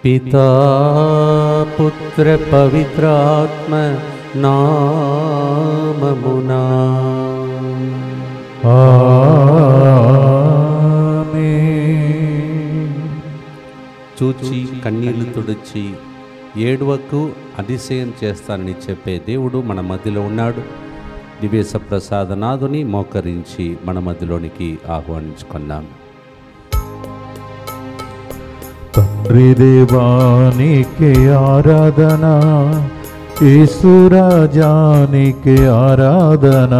పితా పుత్ర పవిత్రాత్మ నామమునా చూచి కన్నీళ్లు తుడిచి ఏడువకు అతిశయం చేస్తానని చెప్పే దేవుడు మన మధ్యలో ఉన్నాడు. దివ్య ప్రసాదనాథుని మోకరించి మన మధ్యలోనికి ఆహ్వానించుకున్నాం. తండ్రి దేవానికి ఆరాధన, యేసురాజానికి ఆరాధన.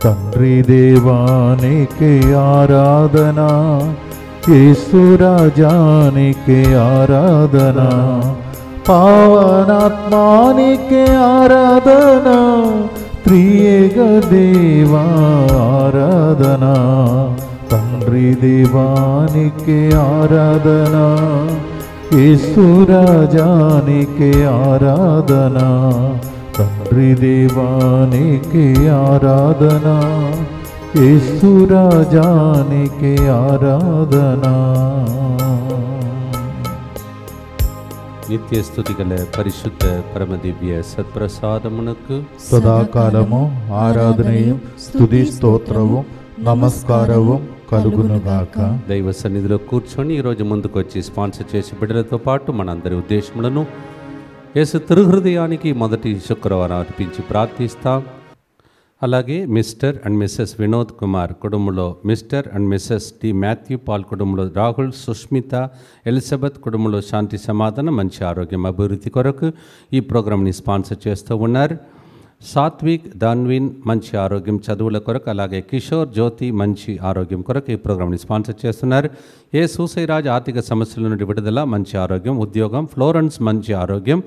తండ్రి దేవానికి ఆరాధన, యేసురాజానికి ఆరాధన. పావనాత్మానికి ఆరాధన, త్రియేక దేవా ఆరాధన. తండ్రి దేవానికి ఆరాధన, యేసురాజానికి ఆరాధన. తండ్రి దేవానికి ఆరాధన, యేసురాజానికి ఆరాధన. నిత్య స్తుతి గల పరిశుద్ధ పరమదివ్య సత్ప్రసాదమునకు సదాకాలము ఆరాధనయు స్తుతి స్తోత్రము నమస్కారము కలుగునుగాక. దైవ సన్నిధిలో కూర్చొని ఈరోజు ముందుకు వచ్చి స్పాన్సర్ చేసి బిడ్డలతో పాటు మనందరి ఉద్దేశములను యేసు తిరుహృదయానికి మొదటి శుక్రవారం అర్పించి ప్రార్థిస్తాం. అలాగే mister and missus Vinod Kumar కుటుంబంలో mister and missus T Mathew Paul కుటుంబంలో రాహుల్, సుష్మిత, ఎలిజబెత్ కుటుంబంలో శాంతి సమాధానం, మంచి ఆరోగ్యం, అభివృద్ధి కొరకు ఈ ప్రోగ్రాంని స్పాన్సర్ చేస్తూ ఉన్నారు. సాత్విక్, దాన్విన్ మంచి ఆరోగ్యం, చదువుల కొరకు, అలాగే కిషోర్, జ్యోతి మంచి ఆరోగ్యం కొరకు ఈ ప్రోగ్రాంని స్పాన్సర్ చేస్తున్నారు. ఏ సూసైరాజ్ ఆర్థిక సమస్యల నుండి విడుదల, మంచి ఆరోగ్యం, ఉద్యోగం. ఫ్లోరెన్స్ మంచి ఆరోగ్యం.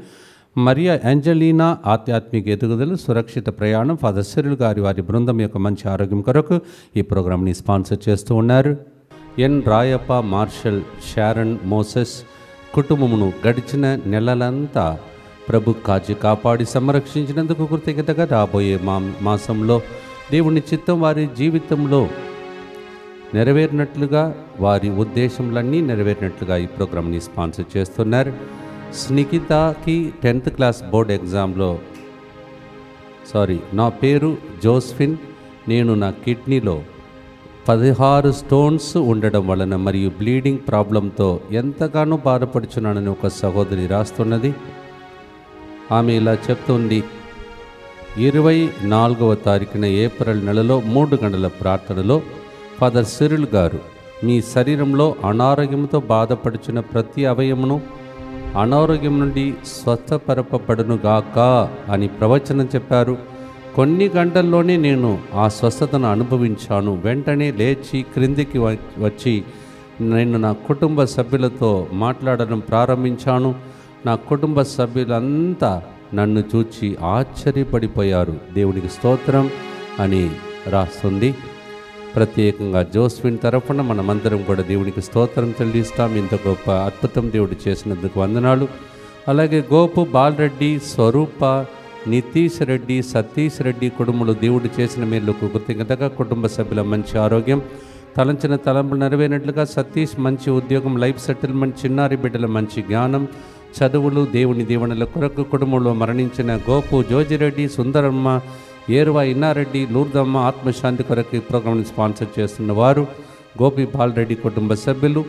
మరియా ఏంజలీనా ఆధ్యాత్మిక ఎదుగుదల, సురక్షిత ప్రయాణం. ఫాదర్ సిరిల్ గారి వారి బృందం యొక్క మంచి ఆరోగ్యం కొరకు ఈ ప్రోగ్రాంని స్పాన్సర్ చేస్తూ ఉన్నారు. ఎన్ రాయప్ప, మార్షల్, షారన్, మోసెస్ కుటుంబమును గడిచిన నెలలంతా ప్రభు కాచి కాపాడి సంరక్షించినందుకు కృతజ్ఞతగా రాబోయే మాసంలో దేవుని చిత్తం వారి జీవితంలో నెరవేరినట్లుగా, వారి ఉద్దేశములన్నీ నెరవేరినట్లుగా ఈ ప్రోగ్రాంని స్పాన్సర్ చేస్తున్నారు. స్నికితాకి 10th క్లాస్ బోర్డ్ ఎగ్జామ్లో నా పేరు జోస్ఫిన్, నేను నా కిడ్నీలో 16 స్టోన్స్ ఉండడం వలన మరియు బ్లీడింగ్ ప్రాబ్లంతో ఎంతగానో బాధపడుచున్నానని ఒక సహోదరి రాస్తున్నది. ఆమె ఇలా చెప్తుంది: 24వ తారీఖున ఏప్రిల్ నెలలో 3 గంటల ప్రార్థనలో ఫాదర్ సిరిల్ గారు మీ శరీరంలో అనారోగ్యంతో బాధపడుచున్న ప్రతి అవయమును అనారోగ్యం నుండి స్వస్థపరపబడునుగాక అని ప్రవచనం చెప్పారు. కొన్ని గంటల్లోనే నేను ఆ స్వస్థతను అనుభవించాను. వెంటనే లేచి క్రిందికి వచ్చి నేను నా కుటుంబ సభ్యులతో మాట్లాడడం ప్రారంభించాను. నా కుటుంబ సభ్యులంతా నన్ను చూచి ఆశ్చర్యపడిపోయారు. దేవునికి స్తోత్రం అని రాస్తుంది. ప్రత్యేకంగా జోస్ఫిన్ తరఫున మనమందరం కూడా దేవునికి స్తోత్రం చెల్లిస్తాం. ఇంత గొప్ప అద్భుతం దేవుడు చేసినందుకు వందనాలు. అలాగే గోపు, బాలరెడ్డి, స్వరూప, నితీష్ రెడ్డి, సతీష్ రెడ్డి కుటుంబంలో దేవుడు చేసిన మేలుకు కృతజ్ఞతగా కుటుంబ సభ్యుల మంచి ఆరోగ్యం, తలంచిన తలంపులు నెరవేరినట్లుగా సతీష్ మంచి ఉద్యోగం, లైఫ్ సెటిల్మెంట్, చిన్నారి బిడ్డల మంచి జ్ఞానం, చదువులు, దేవుని దీవెనల కొరకు కుటుంబంలో మరణించిన గోపు, జోజిరెడ్డి, సుందరమ్మ, ఏరువా, ఇన్నారెడ్డి, లూర్దమ్మ ఆత్మశాంతి కొరకు ఈ ప్రోగ్రాంని స్పాన్సర్ చేస్తున్న వారు గోపి బాలరెడ్డి కుటుంబ సభ్యులు,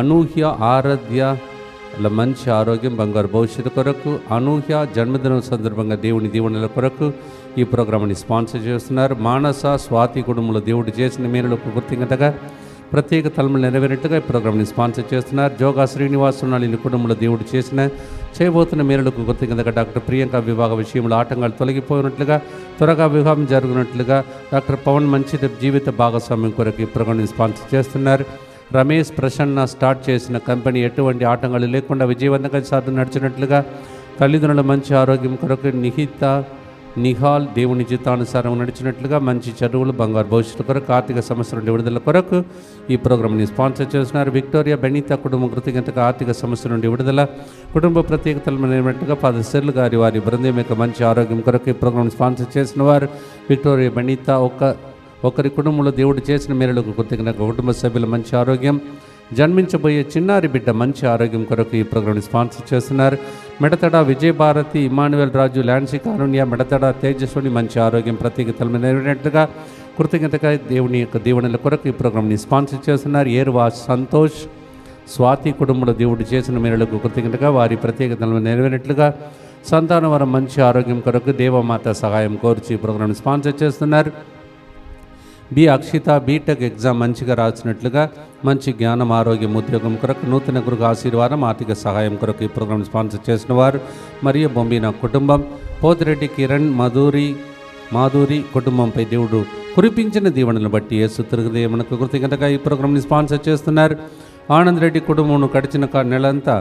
అనూహ్య, ఆరాధ్య మంచి ఆరోగ్యం, బంగారు భవిష్యత్తు కొరకు, అనూహ్య జన్మదినం సందర్భంగా దేవుని దీవెనల కొరకు ఈ ప్రోగ్రాంని స్పాన్సర్ చేస్తున్నారు. మానస, స్వాతి కుటుంబంలో దేవుడు చేసిన మేలులకు కృతజ్ఞతగా ప్రత్యేక తలములు నెరవేరినట్టుగా ఈ ప్రోగ్రాంని స్పాన్సర్ చేస్తున్నారు. జోగా శ్రీనివాస్ నళిని కుటుంబంలో దేవుడు చేయబోతున్న మేలులకు కృతజ్ఞతగా డాక్టర్ ప్రియాంక వివాహ విషయంలో ఆటంకాలు తొలగిపోయినట్లుగా, త్వరగా వివాహం జరుగునట్లుగా డాక్టర్ పవన్ మంచి జీవిత భాగస్వామ్యం కొరకు ఈ ప్రోగ్రాంని స్పాన్సర్ చేస్తున్నారు. రమేష్, ప్రసన్న స్టార్ట్ చేసిన కంపెనీ ఎటువంటి ఆటంకాలు లేకుండా విజయవంతంగా నడిచినట్లుగా, తల్లిదండ్రుల మంచి ఆరోగ్యం కొరకు నిహాల్ దేవుని చిత్తానుసారం నడిచినట్లుగా, మంచి చదువులు, బంగారు భవిష్యత్తు కొరకు, ఆర్థిక సమస్యల నుండి విడుదల కొరకు ఈ ప్రోగ్రాంని స్పాన్సర్ చేస్తున్నారు. విక్టోరియా, బెనీతా కుటుంబం కృతజ్ఞతగా ఆర్థిక సమస్యల నుండి విడుదల, కుటుంబ ప్రత్యేకతలు నేర్పినట్టుగా ఫాదర్ సిరిల్ గారి వారి బృందం యొక్క మంచి ఆరోగ్యం కొరకు ఈ ప్రోగ్రాంని స్పాన్సర్ చేసిన వారు విక్టోరియా, బెనీతా. ఒకరి కుటుంబంలో దేవుడు చేసిన మేలులకు కృతజ్ఞతగా కుటుంబ సభ్యుల మంచి ఆరోగ్యం, జన్మించబోయే చిన్నారి బిడ్డ మంచి ఆరోగ్యం కొరకు ఈ ప్రోగ్రాంని స్పాన్సర్ చేస్తున్నారు. మెడతడ విజయభారతి, ఇమానువేల్ రాజు, ల్యాన్సీ కారుణ్య, మెడతడ తేజస్విని మంచి ఆరోగ్యం ప్రత్యేకతలు నెరవేరినట్లుగా కృతజ్ఞతగా దేవుని యొక్క దీవెనల కొరకు ఈ ప్రోగ్రాంని స్పాన్సర్ చేస్తున్నారు. ఏర్వా సంతోష్, స్వాతి కుటుంబంలో దేవుడు చేసిన మేలులకు కృతజ్ఞతగా వారి ప్రత్యేకతలను నెరవేరినట్లుగా సంతాన వరం మంచి ఆరోగ్యం కొరకు దేవమాత సహాయం కోర్చి ఈ ప్రోగ్రాంని స్పాన్సర్ చేస్తున్నారు. బి అక్షిత బీటెక్ ఎగ్జామ్ మంచిగా రాసినట్లుగా మంచి జ్ఞానం, ఆరోగ్యం, ఉద్యోగం కొరకు నూతన గృహ ఆశీర్వాదం, ఆర్థిక సహాయం కొరకు ఈ ప్రోగ్రాం స్పాన్సర్ చేసిన వారు మరియు బొంబిన కుటుంబం. పోతిరెడ్డి కిరణ్, మాధురి కుటుంబంపై దేవుడు కురిపించిన దీవెనలను బట్టి యేసు తిరుగుదేమునకు కృతజ్ఞతగా ఈ ప్రోగ్రాంని స్పాన్సర్ చేస్తున్నారు. ఆనంద్ రెడ్డి కుటుంబం గడిచిన నెలంతా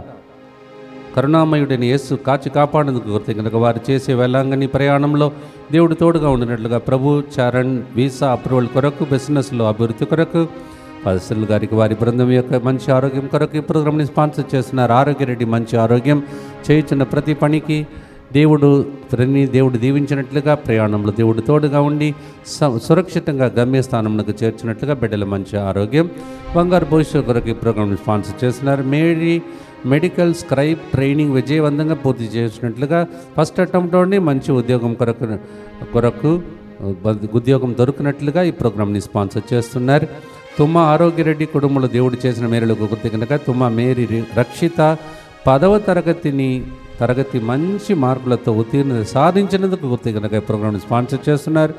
కరుణామయుడైన యేసు కాచి కాపాడేందుకు కృతజ్ఞతగా వారు చేసే వేలాంగని ప్రయాణంలో దేవుడు తోడుగా ఉండినట్లుగా ప్రభు చరణ్ వీసా అప్రూవల్ కొరకు, బిజినెస్లో అభివృద్ధి కొరకు, పదశులు గారికి వారి బృందం యొక్క మంచి ఆరోగ్యం కొరకు ఈ ప్రోగ్రాంని స్పాన్సర్ చేస్తున్నారు. ఆరోగ్యరెడ్డి మంచి ఆరోగ్యం, చేయుచున్న ప్రతి పనికి దేవుడు దీవించినట్లుగా, ప్రయాణంలో దేవుడు తోడుగా ఉండి సురక్షితంగా గమ్యస్థానంకు చేర్చినట్లుగా బిడ్డల మంచి ఆరోగ్యం, బంగారు భవిష్యత్తు కొరకు ఈ ప్రోగ్రాంని స్పాన్సర్ చేస్తున్నారు. మెడికల్ స్క్రైబ్ ట్రైనింగ్ విజయవంతంగా పూర్తి చేసినట్లుగా ఫస్ట్ అటెంప్ట్లోనే మంచి ఉద్యోగం కొరకు ఉద్యోగం దొరికినట్లుగా ఈ ప్రోగ్రాంని స్పాన్సర్ చేస్తున్నారు. తుమ్మ ఆరోగ్యరెడ్డి కుటుంబంలో దేవుడు చేసిన మేలులకు కృతజ్ఞతగా తుమ్మ మేరీ రక్షిత 10వ తరగతి మంచి మార్కులతో ఉత్తీర్ణత సాధించినందుకు కృతజ్ఞతగా ఈ ప్రోగ్రాంని స్పాన్సర్ చేస్తున్నారు.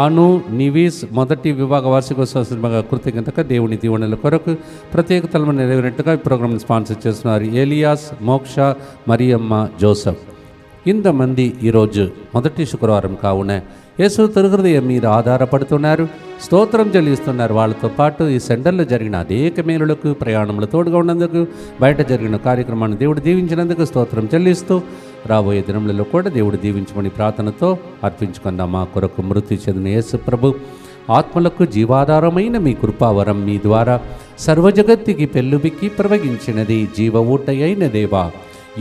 అను నివీస్ మొదటి విభాగ వార్షికోత్సవ కృతజ్ఞతగా దేవుని దీవెనల కొరకు ప్రత్యేకతలను నెరవేరినట్టుగా ఈ ప్రోగ్రాంని స్పాన్సర్ చేస్తున్నారు. ఏలియాస్, మోక్ష, మరియమ్మ, జోసఫ్ ఇంతమంది ఈరోజు మొదటి శుక్రవారం కావున యేసు తిరుహృదయం మీద ఆధారపడుతున్నారు, స్తోత్రం చెల్లిస్తున్నారు. వాళ్ళతో పాటు ఈ సెంటర్లో జరిగిన అనేక మేలులకు, ప్రయాణంలో తోడుగా ఉన్నందుకు, బయట జరిగిన కార్యక్రమాన్ని దేవుడు దీవించినందుకు స్తోత్రం చెల్లిస్తూ రాబోయే దినములలో కూడా దేవుడు దీవించమని ప్రార్థనతో అర్పించుకుందాం. మా కొరకు మృతి చెందిన యేసు ప్రభు ఆత్మలకు జీవాధారమైన మీ కృపావరం మీ ద్వారా సర్వజగత్తికి పెళ్ళుబిక్కి ప్రవగించినది. జీవ ఊటయైన దేవా,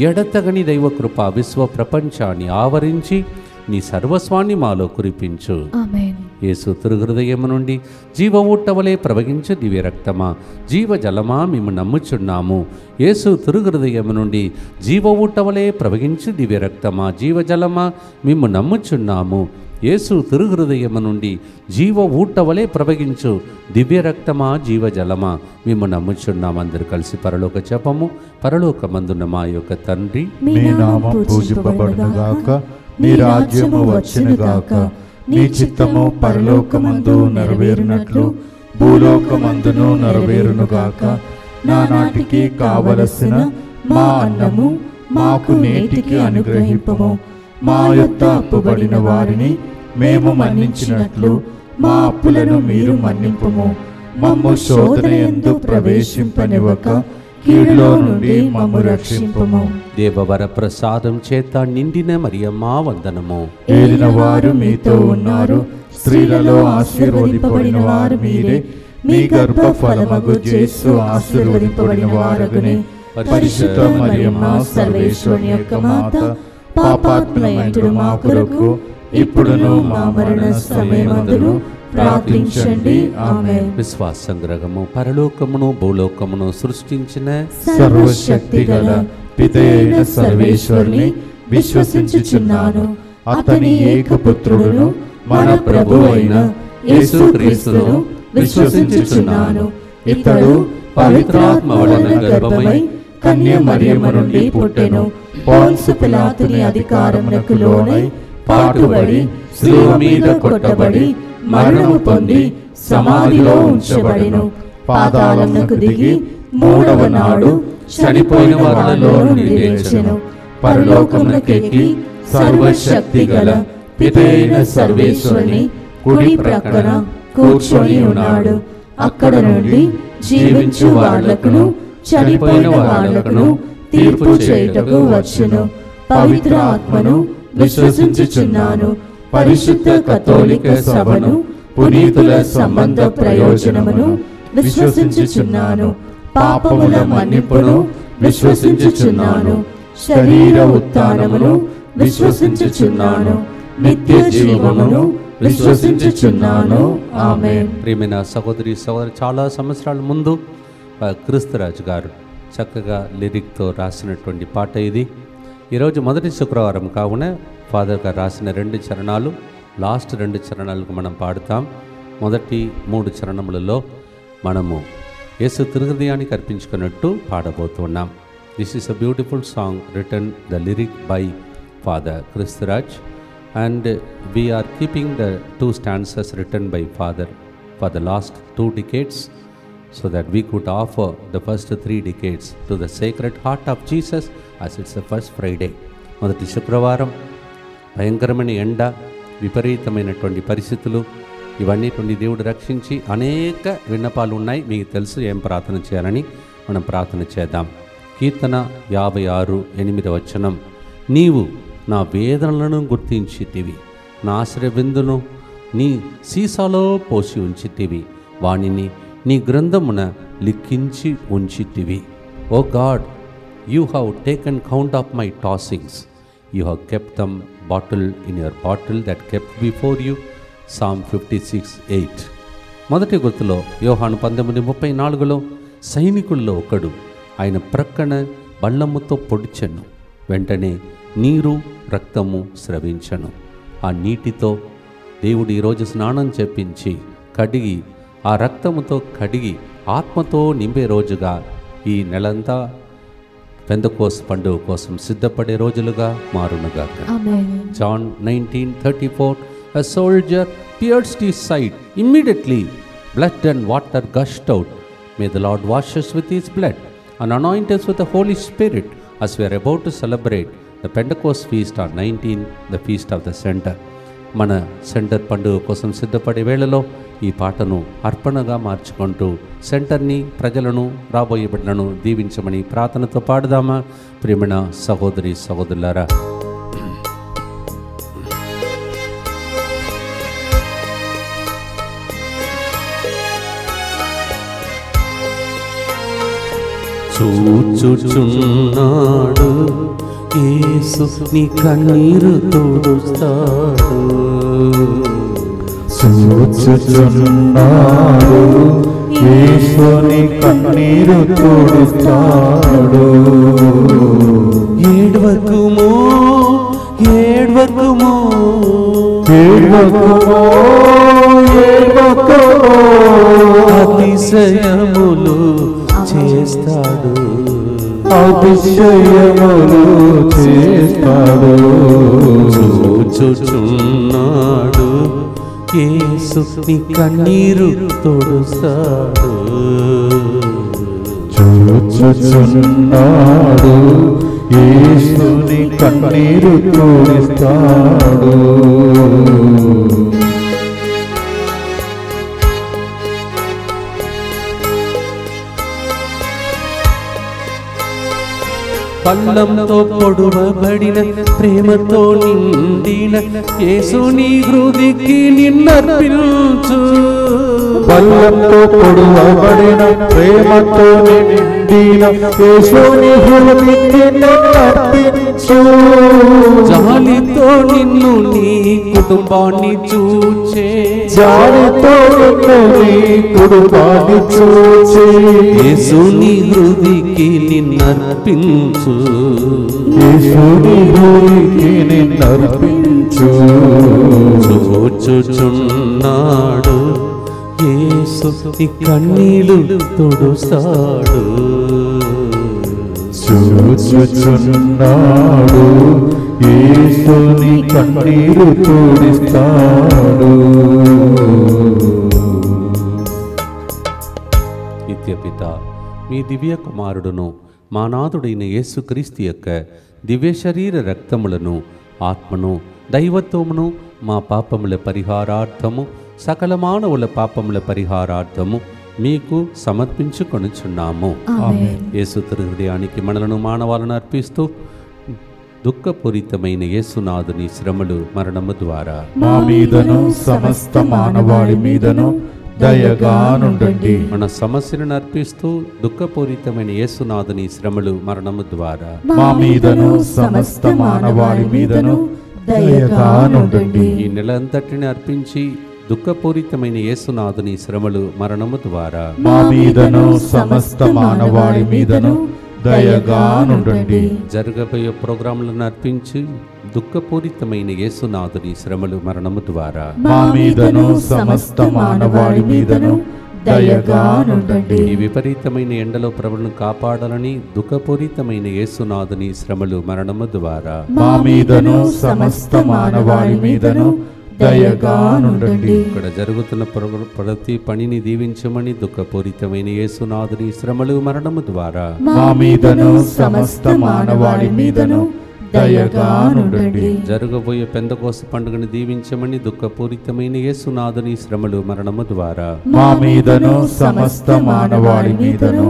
ఎడతగని దైవ కృప విశ్వ ప్రపంచాన్ని ఆవరించి నీ సర్వస్వాన్ని మాలో కురిపించు. యేసు తిరుహృదయము నుండి జీవ ఊటవలే ప్రవహించు దివ్య రక్తమా, జీవ జలమా మేము నమ్ముచున్నాము. యేసు తిరుహృదయము నుండి జీవ ఊటవలే ప్రవహించు దివ్య రక్తమా, జీవ జలమా మేము నమ్ముచున్నాము. యేసు తిరుహృదయము నుండి జీవ ఊటవలే ప్రవహించు దివ్య రక్తమా, జీవ జలమా మేము నమ్ముచున్నాము. అందరూ కలిసి పరలోక జపము. పరలోకమందున్న మా యొక్క తండ్రి, మీ నామం పూజింపబడునుగాక, నీ రాజ్యము వచ్చునుగాక, నీ చిత్తము పరలోకమందు నెరవేరునట్లు భూలోకమందును నెరవేరునుగాక. నానాటికి కావలసిన మా అన్నము మాకు నేటికి అనుగ్రహింపము. మా యొద్ద అప్పుబడిన వారిని మేము మన్నించినట్లు మా అప్పులను మీరు మన్నింపుము. మమ్ము శోధన యందు ప్రవేశింపనివ్వక కీడులో నుండి మమ్ము రక్షింపుము. దేవవర ప్రసాదం చేత నిండిన మరియమ్మ వందనము. ఏలిన వారు మీతో ఉన్నారు, స్త్రీలలో ఆశీర్వదింపబడిన వారు మీరే, మీ గర్భ ఫలమగు యేసు ఆశీర్వదింపబడిన వారగునే. పరిశుద్ధ మరియమ్మ సర్వేశ్వరుని యొక్క మాత, పాపాత్ములైన మా కొరకు ఇప్పుడును మా మరణ సమయమందును ప్రార్థించండి. ఆమేన్. విశ్వాస సంగ్రహము. పరలోకమును భూలోకమును సృష్టించిన సర్వశక్తి గల పితయైన సర్వేశ్వరుని విశ్వసించుచున్నాను. అతని ఏకపుత్రుడును మన ప్రభు అయిన యేసుక్రీస్తును విశ్వసించుచున్నాను. ఇతడు పవిత్రాత్మ వలన గర్భమై కన్య మరియమ్మ నుండి పుట్టెను. పోన్సు పిలాతుని అధికారమునకు లోనై పాటుబడి శిలువ మీద కొట్టబడి మరణము పొంది సమాధిలో ఉంచబడెను. పాతాళమునకు దిగి మూడవ నాడు చనిపోయిన వారిలో నుండి లేచెను. పరలోకమునకెక్కి సర్వశక్తి గల పితయైన సర్వేశ్వరుని కుడి ప్రక్కన కూర్చొని ఉన్నాడు. అక్కడ నుండి జీవించు వాళ్లకును చనిపోయిన వాళ్లకును తీర్పు చేయుటకు వచ్చును. పవిత్ర ఆత్మను విశ్వసించుచున్నాను. పరిశుద్ధ కథోలిక సభను, పునీతుల సంబంధ ప్రయోజనమును విశ్వసించుచున్నాను. పాపముల మన్నిపును విశ్వసించుచున్నాను. శరీర ఉత్థానమును విశ్వసించుచున్నాను. నిత్య జీవమును విశ్వసించుచున్నాను. ఆమేన్. ప్రియమైన సహోదరి సహోదరు, చాలా సంవత్సరాల ముందు క్రిస్తురాజు గారు చక్కగా లిరిక్తో రాసినటువంటి పాట ఇది. ఈరోజు మొదటి శుక్రవారం కావున ఫాదర్ గారు రాసిన 2 చరణాలు, లాస్ట్ 2 చరణాలకు మనం పాడుతాం. మొదటి 3 చరణములలో మనము యేసు తిరుహృదయానికి అర్పించుకున్నట్టు పాడబోతున్నాం. This is a beautiful song written the lyric by father Kristuraj, and we are keeping the 2 stanzas written by Father for the last 2 decades, so that we could offer the first 3 decades to the Sacred Heart of Jesus as it's the first Friday. మొదటి శుక్రవారం, భయంకరమైన ఎండ, విపరీతమైనటువంటి పరిస్థితులు, ఇవన్నిటిని దేవుడు రక్షించి అనేక విన్నపాలు ఉన్నాయి. మీకు తెలుసు ఏం ప్రార్థన చేయాలని. మనం ప్రార్థన చేద్దాం. కీర్తన 56:8 నీవు నా వేదనలను గుర్తించితివి, నా ఆశ్రయబిందును నీ సీసాలో పోసి ఉంచితివి, వానిని నీ గ్రంథమున లిఖించి ఉంచితివి. Oh god, you have taken count of my tossings, you have kept them bottle in your bottle that kept before you. Psalm 56:8. మొదటి గుర్తులో యోహాను 19:34 సైనికుల్లో ఒకడు ఆయన ప్రక్కన బల్లముతో పొడిచెను, వెంటనే నీరు రక్తము స్రవించను. ఆ నీటితో దేవుడు ఈరోజు స్నానం చేపించి కడిగి, ఆ రక్తముతో కడిగి ఆత్మతో నింపే రోజుగా ఈ నెలంతా పెంతెకోస్తు పండుగ కోసం సిద్ధపడే రోజులుగా మారునుగాక. John 19:34 A soldier pierced his side. Immediately blood and water gushed out. May the Lord wash us with his blood and anoint us with the Holy Spirit as we are about to celebrate the Pentecost feast on 19, the feast of the center. మన centre పండుగ కోసం సిద్ధపడే వేళలో ఈ పాటను అర్పణగా మార్చుకుంటూ సెంటర్ని, ప్రజలను, రాబోయే బిడ్డలను దీవించమని ప్రార్థనతో పాడుదామా? ప్రియమైన సహోదరి సహోదరులారా, చూచుచున్నాడు యేసు నీ కన్నీరు తుడుస్తాడు, చూచుచున్నాడు యేసు నీ కన్నీరు తుడుస్తాడు. ఏడ్వకుమో ఏడ్వకుమో ఏడ్వకుమో ఏడ్వకుమో అతిశయములు చేస్తాడు, అతిశయములు చేస్తాడు. చూచుచున్నాడు యేసు నీ కన్నీరు తుడుస్తాడు, చూచుచున్నాడు యేసు నీ కన్నీరు తుడుస్తాడు. పల్లంతో పొడువబడిన ప్రేమతో నిండిన యేసు నీ హృదికి నిన్నర్పించు, పల్లంతో పొడువబడిన ప్రేమతో నిండిన యేసు నీ హృదికి నిన్నర్పించు. జాలితో నిన్ను నీ కుటుంబాన్ని చూచే, జాలితో నిన్ను నీ కుటుంబాన్ని చూచే యేసు నీ హృదికి నిన్నర్పించు, యేసు నీ హృదికి నిన్నర్పించు. చూచుచున్నాడు యేసు నీ కన్నీలు తుడుస్తాడు, చూచుచున్నాడు యేసు నీ కన్నీరు తుడుస్తాడు. నిత్యపిత మీ దివ్య కుమారుడును మా నాథుడైన యేసుక్రీస్తు యొక్క దివ్య శరీర రక్తములను, ఆత్మను, దైవత్వమును మా పాపముల పరిహారార్థము, సకల మానవుల పాపముల పరిహారార్థము మీకు సమర్పించుకొనుచున్నాము. యేసు హృదయానికి మనలను మానవాలను అర్పిస్తూ దుఃఖపూరితమైన యేసునాథుని శ్రమలు, మరణము ద్వారా మా మీదను సమస్త మానవాళి మీదను దయగా నుండండి. మన సమస్యలను అర్పిస్తూ దుఃఖపూరితమైన యేసునాథుని శ్రమలు, మరణము ద్వారా మా మీదను సమస్త మానవాళి మీదను దయగా నుండండి. ఈ నెలంతటిని అర్పించి దుఃఖపూరితమైన యేసునాథుని శ్రమలు మరణము ద్వారా మా మీదను సమస్త మానవాళి మీదను దయగా నుండండి. జరగబోయే ప్రోగ్రాంలను అర్పించి దుఃఖపూరితమైన యేసునాథుని శ్రమలు మరణము ద్వారా మా మీదను సమస్త మానవాళి మీదను దయగా నుండండి. ఈ విపరీతమైన ఎండలో ప్రభులను కాపాడాలని దుఃఖపూరితమైన యేసునాథుని శ్రమలు మరణము ద్వారా మా మీదను సమస్త మానవాళి మీదను దయగా నుండండి. ఇక్కడ జరుగుతున్న ప్రతి పనిని దీవించమని దుఃఖపూరితమైన యేసునాథుని శ్రమలు మరణము ద్వారా మా మీదను సమస్త మానవాళి మీదను దయగా నుండండి. జరగబోయే పెందకోస పండుగను దీవించమని దుఃఖపూరితమైన యేసునాథుని శ్రమలు మరణము ద్వారా మా మీదను సమస్త మానవాళి మీదను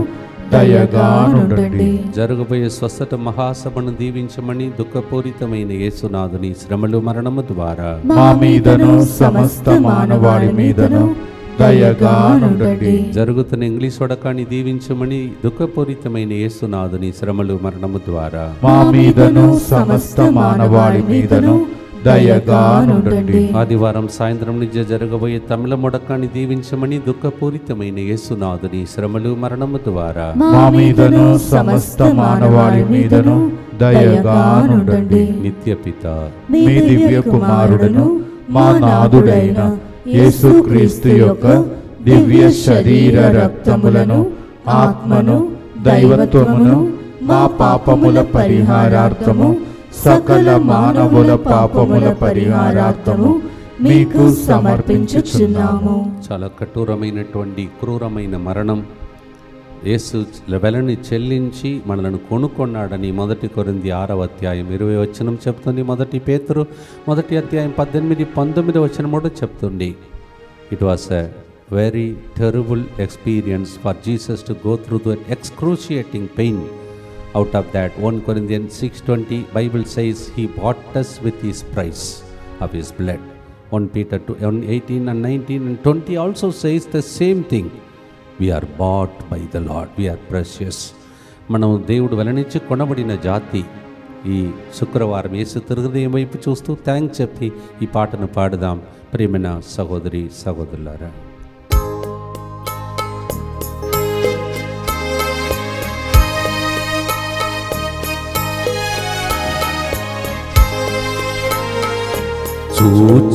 దయగా నుండండి. జరగబోయే స్వస్థత మహాసభను దీవించమని దుఃఖపూరితమైన యేసునాథుని శ్రమలు మరణము ద్వారా మా మీదను సమస్త మానవాళి మీదను దయగా నుండండి. జరుగుతున్న ఇంగ్లీష్ వడకాన్ని దీవించమని దుఃఖపూరితమైన యేసునాథుని శ్రమలు మరణము ద్వారా మా మీదను సమస్త మానవాళి మీదను దయగా నుండండి. ఆదివారం సాయంత్రం నుంచి జరగబోయే తమిళ మొడకాన్ని దీవించమని దుఃఖపూరితమైన యేసునాథుని శ్రమలు మరణము ద్వారా మా మీదను సమస్త మానవాళి మీదను దయగా నుండండి. నిత్యపిత మీ దివ్య కుమారుడును మా నాథుడైన యేసుక్రీస్తు యొక్క దివ్య శరీర రక్తములను ఆత్మను దైవత్వమును మా పాపముల పరిహారార్థము సకల మానవుల పాపముల పరిహారార్థము మీకు సమర్పించుచున్నాము. చాలా కఠోరమైనటువంటి క్రూరమైన మరణం యేసు వెలని చెల్లించి మనలను కొనుక్కున్నాడని 1 కొరింథీ 6వ అధ్యాయం 20వ వచనం చెప్తుంది. 1 పేతురు 1వ అధ్యాయం 18-19 వచనం కూడా చెప్తుంది. It was a very terrible experience for Jesus to go through the excruciating pain. Out of that, 1 Corinthians 6:20 Bible says he bought us with his price of his blood. 1 Peter 18 and 19 and 20 also says the same thing. We are bought by the Lord. We are precious. మనం దేవుడు వెలనిచ్చి కొనబడిన జాతి. ఈ శుక్రవారం యేసు హృదయం వైపు చూస్తూ thanks చెప్పి ఈ పాటను పాడుదాం. ప్రియమైన సహోదరి సహోదరులారా,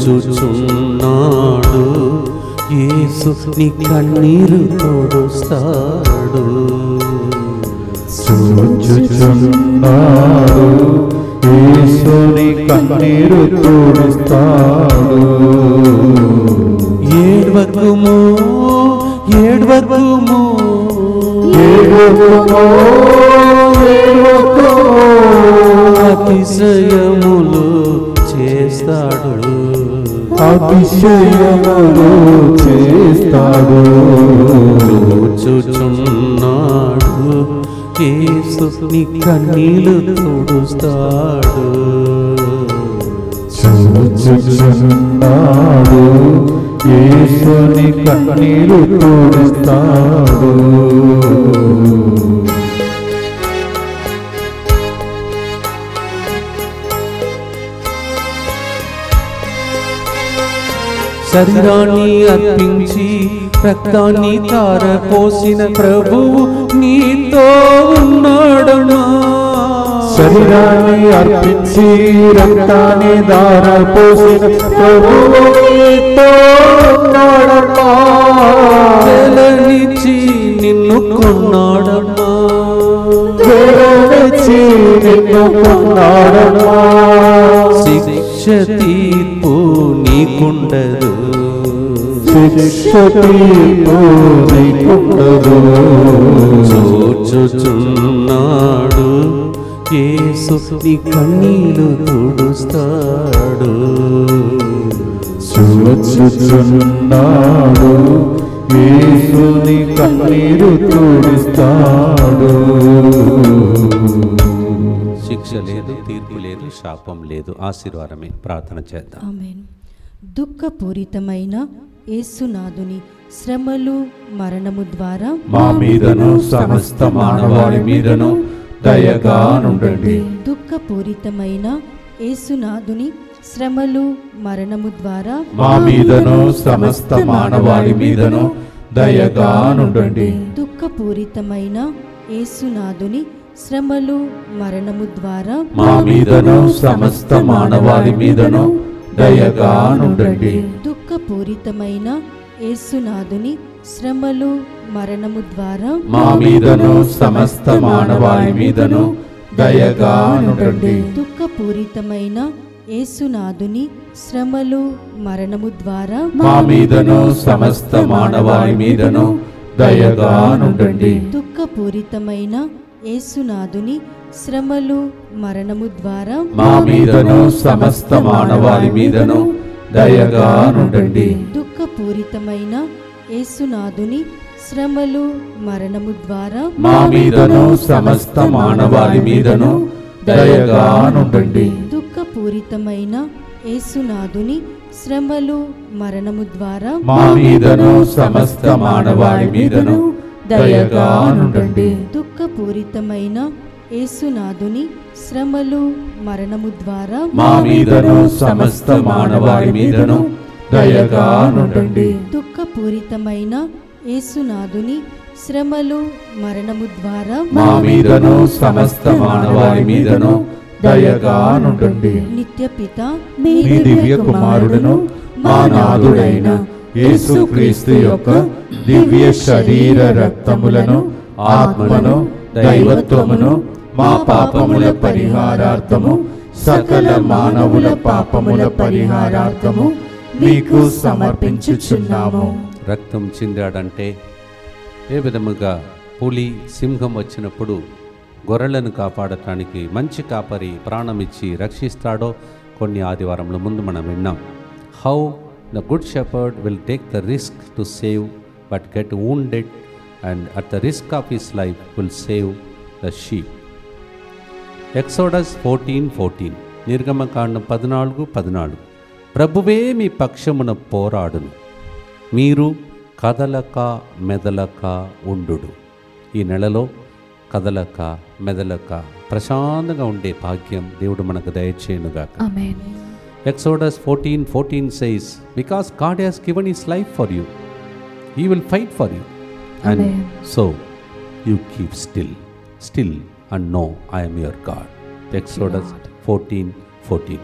చూచుచున్నాడు యేసు నీ కన్నీరు తోడుస్తాడు. చూచుచున్నాడు యేసు నీ కన్నీరు తుడుస్తాడు. ఏడ్వకుము ఏడ్వకుము ఏడ్వకుము ఏడ్వకుము అతిశయములు చేస్తాడు. అతిశయములు చేస్తాడు. చూచుచున్నాడు యేసు నీ కన్నీలు తుడుస్తాడు. చూచుచున్నాడు యేసు నీ కన్నీరు తుడుస్తాడు. శరీరాన్ని అర్పించి రక్తాన్ని ధారపోసిన ప్రభువు నీతో ఉన్నాడమ్మా. శరీరాన్ని అర్పించి రక్తాన్ని ధారపోసిన ప్రభువు నీతో ఉన్నాడమ్మా. వెలనిచ్చి నిన్ను కొన్నాడమ్మా. వెలనిచ్చి నిన్ను కొన్నాడమ్మా. శిక్ష తీర్పు నీకుండదు. శిక్ష తీర్పు నీకుండదు. చూచుచున్నాడు యేసు నీ కన్నీలు తుడుస్తాడు. చూచుచున్నాడు యేసు నీ కన్నీరు తుడుస్తాడు. శిక్ష లేదు, తీర్పు లేదు, శాపం లేదు, ఆశీర్వాదమే. ప్రార్థన చేద్దాం. ఆమేన్. దుఃఖపూరితమైన యేసునాథుని శ్రమలు మరణము ద్వారా మా మీదను సమస్త మానవాళి మీదను దయగా నుండండి. దుఃఖపూరితమైన యేసునాథుని శ్రమలు మరణము ద్వారా మా మీదను సమస్త మానవాళి మీదను దయగా నుండండి. దుఃఖపూరితమైన యేసునాథుని శ్రమలు మరణము ద్వారా మా మీదను సమస్త మానవాళి మీదను దయగా నుండండి. దుఃఖపూరితమైన యేసునాథుని శ్రమలు మరణము ద్వారా మా మీదను సమస్త మానవాళి మీదను దయగా నుండండి. దుఃఖపూరితమైన యేసునాథుని శ్రమలు మరణము ద్వారా మా మీదను సమస్త మానవాళి మీదను దయగా నుండండి. దుఃఖపూరితమైన యేసునాథుని శ్రమలు మరణము ద్వారా మా మీదను సమస్త మానవాళి మీదను దయగా నుండండి. దుఃఖపూరితమైన యేసునాథుని శ్రమలు మరణము ద్వారా మా మీదను సమస్త మానవాళి మీదను దయగా నుండండి. దుఃఖపూరితమైన యేసునాథుని శ్రమలు మరణము ద్వారా మా మీదను సమస్త మానవాళి మీదను దయగా నుండండి. దుఃఖపూరితమైన యేసునాథుని శ్రమలు మరణము ద్వారా మా మీదను సమస్త మానవాళి మీదను దయగా నుండండి. దుఃఖపూరితమైన యేసునాథుని శ్రమలు మరణము ద్వారా మా మీదను సమస్త మానవాళి మీదను దయగా నుండండి. నిత్యపిత మీ దివ్య కుమారుడును మా నాథుడైన యేసుక్రీస్తు యొక్క దివ్య శరీర రక్తములను ఆత్మను దైవత్వమును మా పాపముల పరిహారార్థము సకల మానవుల పాపముల పరిహారార్థము మీకు సమర్పించుచున్నాము. రక్తం చిందాడంటే ఏ విధముగా పులి సింహం వచ్చినప్పుడు గొర్రెలను కాపాడటానికి మంచి కాపరి ప్రాణమిచ్చి రక్షిస్తాడో కొన్ని ఆదివారంలో ముందు మనం విన్నాం. How the good shepherd will take the risk to save but get wounded and at the risk of his life will save the sheep. Exodus 14:14 నిర్గమకాండం 14:14 ప్రభువే మీ పక్షమున పోరాడును, మీరు కదలక మెదలక ఉండుడు. ఈ నెలలో కదలక మెదలక ప్రశాంతంగా ఉండే భాగ్యం దేవుడు మనకు దయచేయునుగాక. Exodus 14:14 says, because God has given his life for you, he will fight for you. And so you keep still and know I am your God. Exodus 14:14.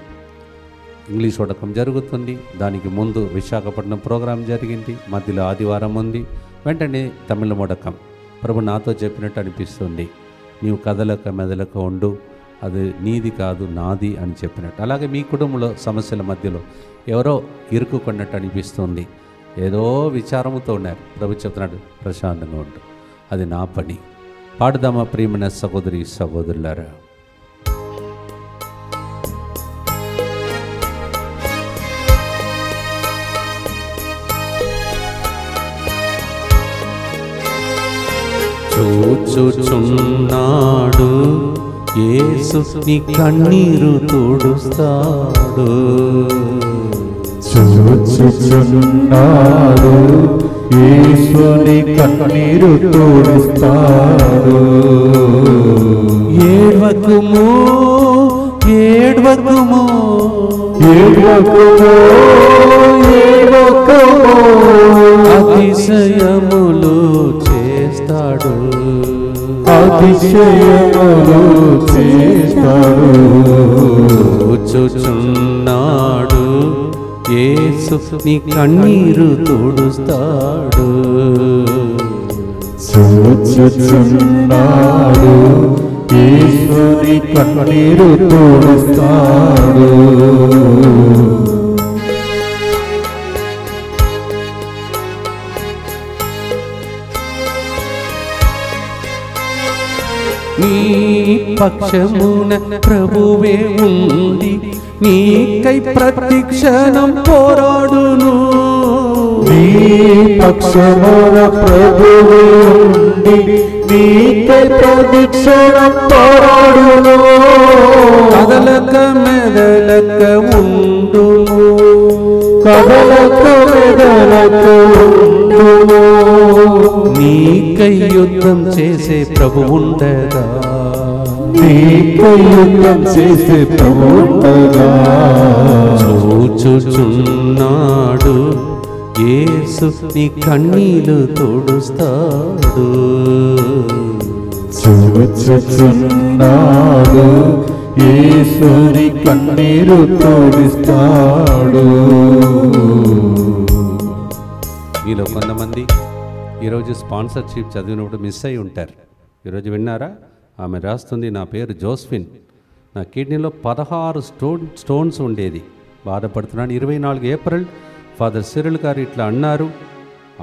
English వడకం జరుగుతుంది. దానికి ముందు విశాఖపట్నం ప్రోగ్రాం జరిగింది. మధ్యలో ఆదివారం ఉంది. వెంటనే తమిళ వడకం. ప్రభు నాతో చెప్పినట్టు అనిపిస్తుంది, నీవు కదలక మెదలక ఉండు, అది నీది కాదు నాది అని చెప్పినట్టు. అలాగే మీ కుటుంబంలో సమస్యల మధ్యలో ఎవరో ఇరుక్కున్నట్టు అనిపిస్తుంది, ఏదో విచారంతో ఉన్నారు. ప్రభు చెప్తున్నాడు ప్రశాంతంగా ఉండు, అది నా పని. పాడుదామా ప్రియమైన సహోదరి సహోదరులారా. చూచుచున్నాడు యేసు నీ కన్నీరు తుడుస్తాడు. చూచుచున్నాడు యేసు నీ కన్నీరు తుడుస్తాడు. ఏడ్వకుము ఏడ్వకుము ఏడ్వకుము ఏడ్వకుము, అతిశయములు చేస్తాడు, అతిశయములు చేస్తాడు. చూచుచున్నాడు యేసు నీ కన్నీరు తుడుస్తాడు. చూచుచున్నాడు యేసు నీ కన్నీరు తుడుస్తాడు. నీ పక్షమున ప్రభువే ఉండి నీకై ప్రతిక్షణం పోరాడును. నీ పక్షమున ప్రభువే ఉండి నీకై ప్రతిక్షణం పోరాడును. కదలక మెదలక ఉండును, కదలక మెదలక ఉండును. నీకై యుద్ధం చేసే ప్రభు ఉండగా, నీకై యుద్ధం చేసే ప్రభువుగా చూచుచున్నాడు యేసు నీ కన్నీలు తుడుస్తాడు. చూచుచున్నాడు యేసు నీ కన్నీరు తుడుస్తాడు. మీలో కొంతమంది ఈరోజు స్పాన్సర్షిప్ చదివినప్పుడు మిస్ అయి ఉంటారు. ఈరోజు విన్నారా? ఆమె రాస్తుంది, నా పేరు జోస్ఫిన్, నా కిడ్నీలో 16 స్టోన్స్ ఉండేది, బాధపడుతున్నాను. 24 ఏప్రిల్ ఫాదర్ సిరిల్ గారు ఇట్లా అన్నారు,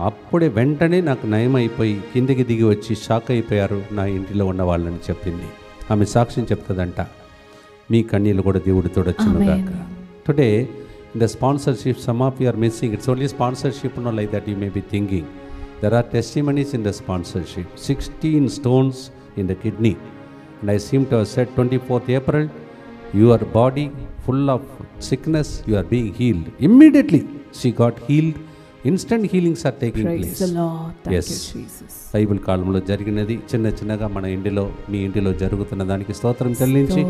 అప్పుడే వెంటనే నాకు నయం అయిపోయి కిందికి దిగి వచ్చి షాక్ అయిపోయారు నా ఇంటిలో ఉన్న వాళ్ళని చెప్పింది. ఆమె సాక్ష్యం చెప్తుందంట. మీ కన్నీళ్ళు కూడా దేవుడు తోడొచ్చునుగాక. Today in the sponsorship, some of you are missing. It's only sponsorship, not like that you may be thinking. There are testimonies in the sponsorship. 16 stones in the kidney. And I seem to have said 24th April, your body full of sickness, you are being healed. Immediately she got healed. Instant healings are taking Praise place. the Lord. Thank Yes. you, Jesus. Bible కాలంలో జరిగినది చిన్న చిన్నగా మన ఇంటిలో, మీ ఇంటిలో జరుగుతున్న దానికి స్తోత్రం చెల్లించి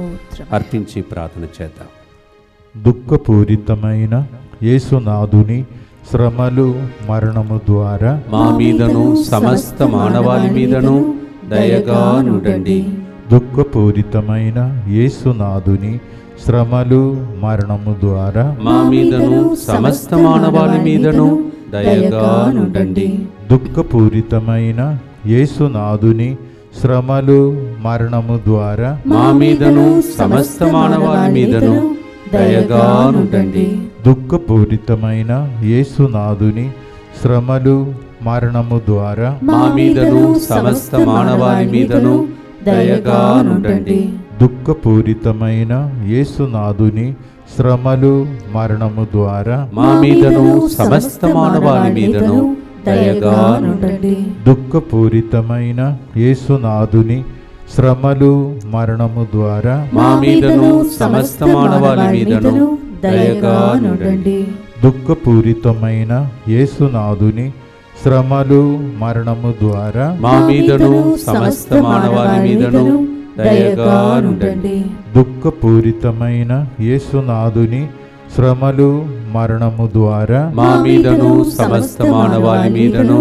అర్పించి ప్రార్థన చేద్దాం. దుఃఖపూరితమైన యేసునాథుని శ్రమలు మరణము ద్వారా మా మీదను సమస్త మానవాళి మీదను దయగా నుండండి. దుఃఖపూరితమైన యేసునాథుని శ్రమలు మరణము ద్వారా మా మీదను సమస్త మానవాళి మీదను దయగా నుండండి. దుఃఖపూరితమైన యేసునాథుని శ్రమలు మరణము ద్వారా మా మీదను సమస్త మానవాళి మీదను దయగా నుండండి. దుఃఖపూరితమైన యేసునాథుని శ్రమలు మరణము ద్వారా మా మీదను సమస్త మానవాళి మీదను దయగా నుండండి. దుఃఖపూరితమైన యేసునాథుని శ్రమలు మరణము ద్వారా మా మీదను సమస్త మానవాళి మీదను దయగా నుండండి. దుఃఖపూరితమైన యేసునాథుని శ్రమలు మరణము ద్వారా మా మీదను సమస్త మానవాళి మీదను దయగా నుండండి. దుఃఖపూరితమైన యేసునాథుని శ్రమలు మరణము ద్వారా మా మీదను సమస్త మానవాళి మీదను దయగా నుండండి. దుఃఖపూరితమైన యేసునాథుని శ్రమలు మరణము ద్వారా మా మీదను సమస్త మానవాళి మీదను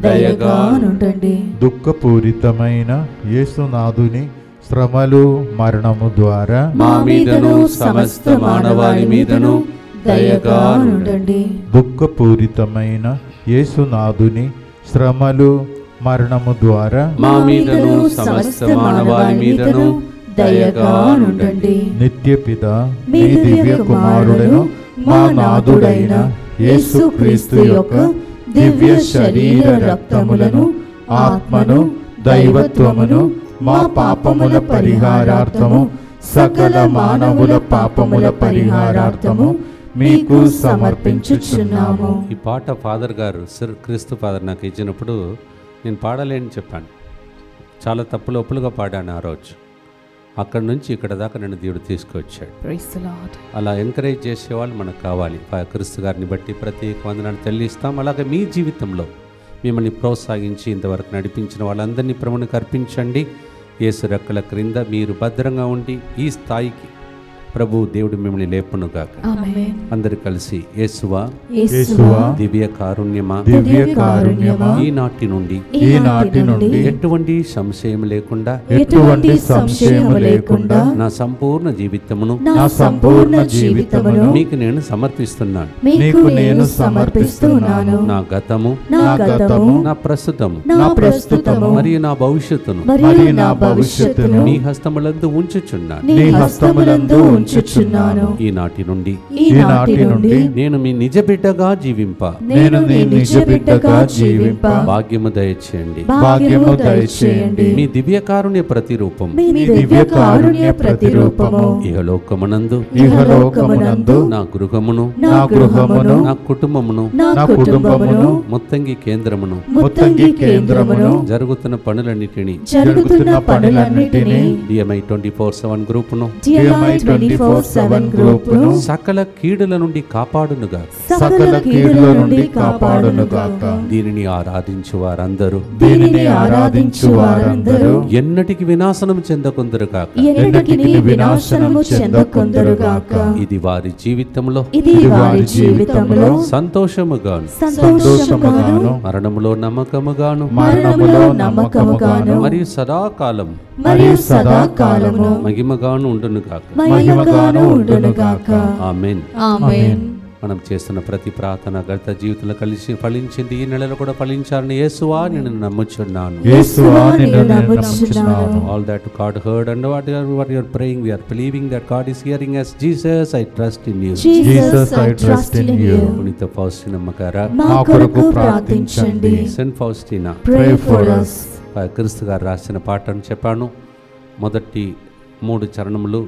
దయగా నుండండి. దుఃఖపూరితమైన యేసునాథుని శ్రమలు మరణము ద్వారా మా మీదను సమస్త మానవాళి మీదను దయగా నుండండి. దుఃఖపూరితమైన యేసునాథుని శ్రమలు మరణము ద్వారా మా మీదను సమస్త మానవాళి మీదను దయగా నుండండి. నిత్యపిత మీ దివ్య కుమారుడను మా నాథుడైన యేసుక్రీస్తు యొక్క దివ్య శరీర రక్తములను, ఆత్మను, దైవత్వమును మా పాపముల పరిహారార్థము, సకల మానవుల పాపముల పరిహారార్థము మీకు సమర్పించుచున్నాము. ఈ పాట ఫాదర్ గారు క్రీస్తు ఫాదర్ నాకు ఇచ్చినప్పుడు నేను పాడలేని చెప్పాను. చాలా తప్పులు ఒప్పులుగా పాడాను ఆ రోజు. అక్కడి నుంచి ఇక్కడ దాకా నన్ను దేవుడు తీసుకొచ్చాడు. Praise the Lord. అలా ఎంకరేజ్ చేసేవాళ్ళు మనకు కావాలి. క్రీస్తు గారిని బట్టి ప్రత్యేక వందనాలు చెల్లిస్తాం. అలాగే మీ జీవితంలో మిమ్మల్ని ప్రోత్సహించి ఇంతవరకు నడిపించిన వాళ్ళందరినీ ప్రభువునికి అర్పించండి. యేసు రెక్కల క్రింద మీరు భద్రంగా ఉండి ఈ స్థాయికి ప్రభు దేవుడు మిమ్మల్ని లేపునుగాక. ఆమేన్. అందరు కలిసి యేసువా యేసువా దివ్య కారుణ్యమా దివ్య కారుణ్యమా ఈనాటి నుండి ఈనాటి నుండి ఎటువంటి సంశయం లేకుండా ఎటువంటి సంశయం లేకుండా నా సంపూర్ణ జీవితమును నా సంపూర్ణ జీవితమును మీకు నేను సమర్పిస్తున్నాను. మీకు నేను సమర్పిస్తున్నాను. నా గతము నా గతము నా ప్రస్తుతము నా ప్రస్తుతము మరియు నా భవిష్యత్తును మరియు నా భవిష్యత్తును మీ హస్తములందు ఉంచుచున్నాను. నీ హస్తములందు ఉంచుచున్నాను. ఈనాటి నుండి ఈనాటి నుండి నేను మీ నిజ బిడ్డగా జీవింప నేను నీ నిజ బిడ్డగా జీవింప భాగ్యము దయచేయండి. భాగ్యము దయచేయండి. మీ దివ్య కారుణ్య ప్రతిరూపం మీ దివ్య కారుణ్య ప్రతిరూపము ఇహలోకమునందు ఇహలోకమునందు నా గృహమును నా గృహమును నా కుటుంబమును నా కుటుంబమును ముత్తంగి కేంద్రమును ముత్తంగి కేంద్రమును జరుగుతున్న పనులన్నిటినీ జరుగుతున్న పనులన్నిటినీ DMI 24/7 గ్రూపును DMI 24/7 24/7 గ్రూపును సకల కీడుల నుండి కాపాడునుగాక. సకల కీడుల నుండి కాపాడునుగాక. దీనిని ఆరాధించు వారందరూ ఎన్నటికి వినాశనం చెందకుందరుగాక. ఎన్నటికి వినాశనము చెందకుందరుగాక. ఇది వారి జీవితంలో సంతోషముగాను మరణములో నమ్మకముగాను మరియు సదాకాలం మహిమగాను ఉండునుగాక. ఆమేన్. మనం చేస్తున్న ప్రతి ప్రార్థన గత జీవితంలో కలిసి ఫలించింది. ఈ నెలలో కూడా ఫలించాలని యేసువా నిన్ను నమ్ముచున్నాను. All that God heard and what you are praying, we are believing that God is hearing us. Jesus, I trust in you. పునీత ఫౌస్టినమ్మ గారా మా కొరకు ప్రార్థించండి. Saint Faustina, Pray for us. క్రీస్తు గారు రాసిన పాటను చెప్పాను. మొదటి 3 చరణములు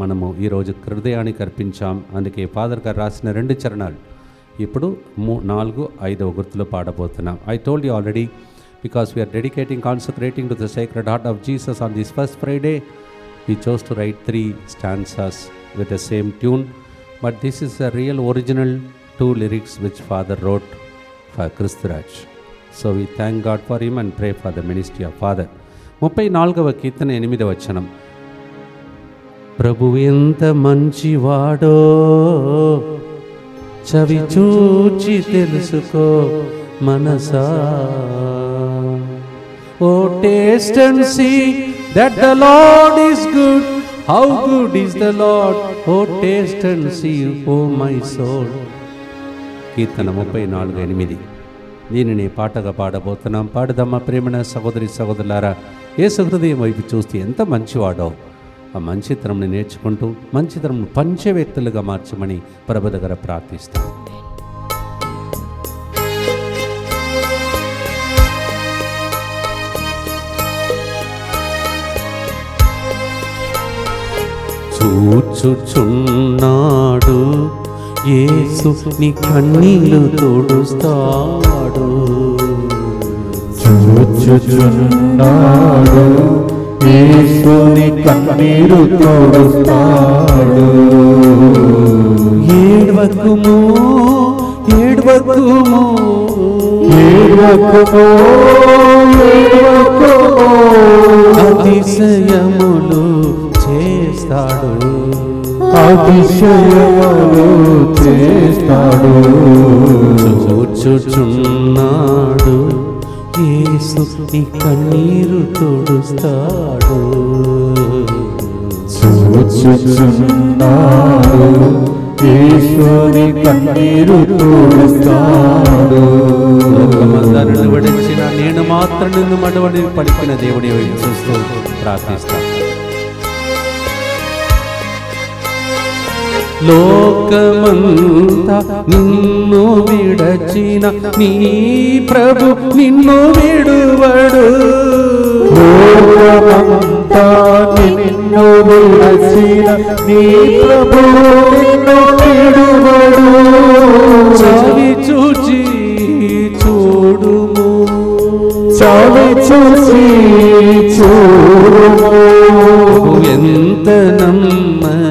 మనము ఈరోజు హృదయానికి అర్పించాం. అందుకే ఫాదర్ గారు రాసిన 2 చరణాలు ఇప్పుడు 4, 5వ గుర్తులో పాడబోతున్నాం. I told you already, because we are consecrating to the Sacred Heart of Jesus on this first Friday, we chose to write 3 stanzas with the same tune, but this is a real original 2 lyrics which Father wrote for Kristuraj. So we thank God for him and pray for the ministry of Father. 34వ కీర్తన 8వ వచనం. ప్రభు ఎంత మంచివాడో చవి చూచి తెలుసుకో మనసా. Oh taste and see that the lord is good, how good is the lord. Oh taste and see oh my soul. కీర్తన 34:8. దీనిని పాటగా పాడబోతున్నాం. పాడదమ్మా ప్రేమణ సహోదరి సహోదరులారా. యేసు హృదయం వైపు చూస్తే ఎంత మంచివాడో ఆ మంచితనంని నేర్చుకుంటూ మంచితనం పంచవ్యక్తులుగా మార్చమని ప్రభు దగ్గర ప్రార్థిస్తాం. చూచుచున్నాడు యేసు నీ కన్నీళ్లు తుడుస్తాడు. చూచుచున్నాడు యేసు నీ కన్నీరు తుడుస్తాడు. ఏడ్వకుము ఏడ్వకుము ఏడ్వకుము ఏడ్వకుము అతిశయములు చేస్తాడు. అతిశయములు చేస్తాడు. చూచుచున్నాడు యేసు నీ కన్నీరు తుడుస్తాడు. చూచుచున్నాడు యేసు నీ కన్నీరు తుడుస్తాడు. లోకమంతా నిన్ను విడిచిన నేను మాత్రం నిన్ను మడవని పలికిన దేవుని వైపు చూస్తూ ప్రార్థిస్తాను. లోకమంతా నిన్ను విడచిన నీ ప్రభు నిన్ను విడువడు. లోకమంతా నిన్ను విడచిన నీ ప్రభు నిన్ను విడువడు. చవి చూచి చూడుము, చవి చూచి చూడుము. ఎంత నమ్మదగినవాడు,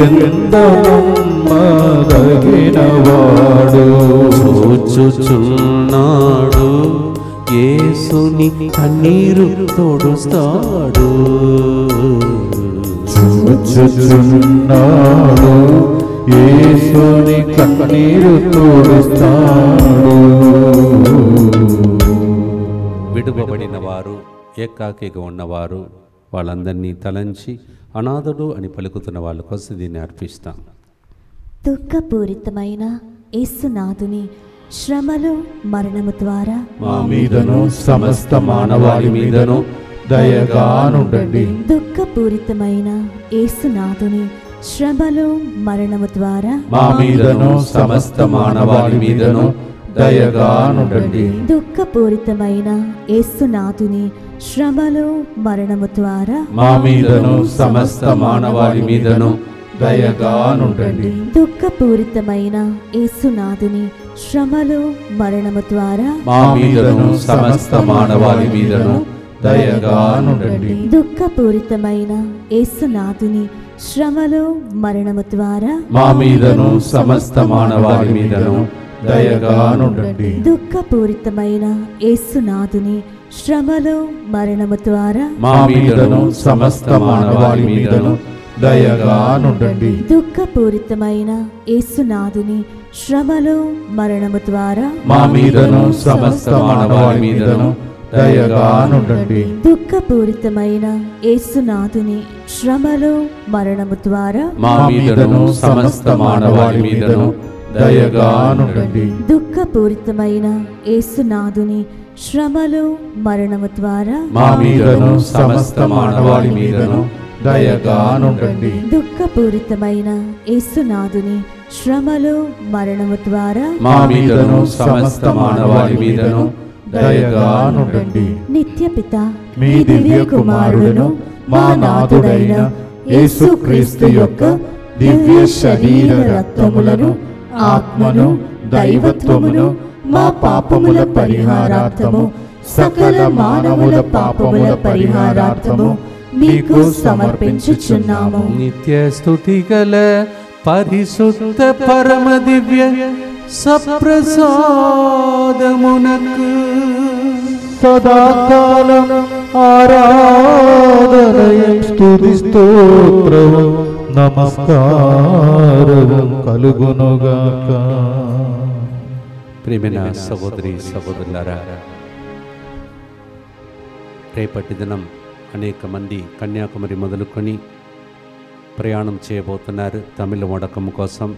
ఎంత నమ్మదగినవాడు. చూచుచున్నాడు యేసుని కన్నీరు తోడుస్తాడు. చూచుచున్నాడు యేసుని కన్నీరు తోడుస్తాడు. విడువబడిన వారు, ఏకాకిగా ఉన్నవారు వాళ్ళందరినీ తలంచి అనాథుడు అని పలుకుతున్న వాళ్ళ కోసం దీన్ని అర్పిస్తాం. దుఃఖపూరితమైన యేసునాథుని శ్రమలు మరణము ద్వారా మా మీదను సమస్త మానవాళి మీదను దయగానుండండి. దుఃఖపూరితమైన యేసునాథుని శ్రమలు మరణము ద్వారా మా మీదను సమస్త మానవాళి మీదను దయగానుండండి. దుఃఖపూరితమైన యేసునాథుని శ్రమలు మరణము ద్వారా మా మీదను సమస్త మానవాళి మీదను దయగానుండండి. దుఃఖపూరితమైన యేసునాథుని శ్రమలు మరణము ద్వారా మా మీదను సమస్త మానవాళి మీదను దయగానుండండి. దుఃఖపూరితమైన యేసునాథుని శ్రమలు మరణము ద్వారా మా మీదను సమస్త మానవాళి మీదను దయగానుండండి. దుఃఖపూరితమైన యేసునాథుని శ్రమలు మరణము ద్వారా మా మీదను సమస్త మానవాళి మీదను దయగానుండండి. దుఃఖపూరితమైన యేసునాథుని శ్రమలు మరణము ద్వారా మా మీదను సమస్త మానవాళి మీదను దయగానుండండి. దుఃఖపూరితమైన యేసునాథుని శ్రమలు మరణము ద్వారా మా మీదను సమస్త మానవాళి మీదను దయగానుండండి. దుఃఖపూరితమైన యేసునాథుని శ్రమలు మరణము ద్వారా మా మీదను సమస్త మానవాళి మీదను దయగానుండండి. దుఃఖపూరితమైన యేసునాథుని శ్రమలు మరణము ద్వారా మా మీదను సమస్త మానవాళి మీదను దయగానుండండి. నిత్యపిత మీ దివ్య కుమారుడును మా నాథుడైన యేసుక్రీస్తు యొక్క దివ్య శరీర రక్తములను ఆత్మను దైవత్వమును మా పాపముల పరిహారార్థము సకల మానవుల పాపముల పరిహారార్థము మీకు సమర్పించుచున్నాము. నిత్య స్తుతి గల పరిశుద్ధ పరమ దివ్య సప్రసాదమునకు సదాకాలం ఆరాధనయం స్తుతి స్తోత్రము నమస్కారము కలుగునుగాక. ప్రియమైన సహోదరి సహోదరులారా, రేపటి దినం అనేక మంది కన్యాకుమారి మొదలుకొని ప్రయాణం చేయబోతున్నారు తమిళ వడకం కోసం.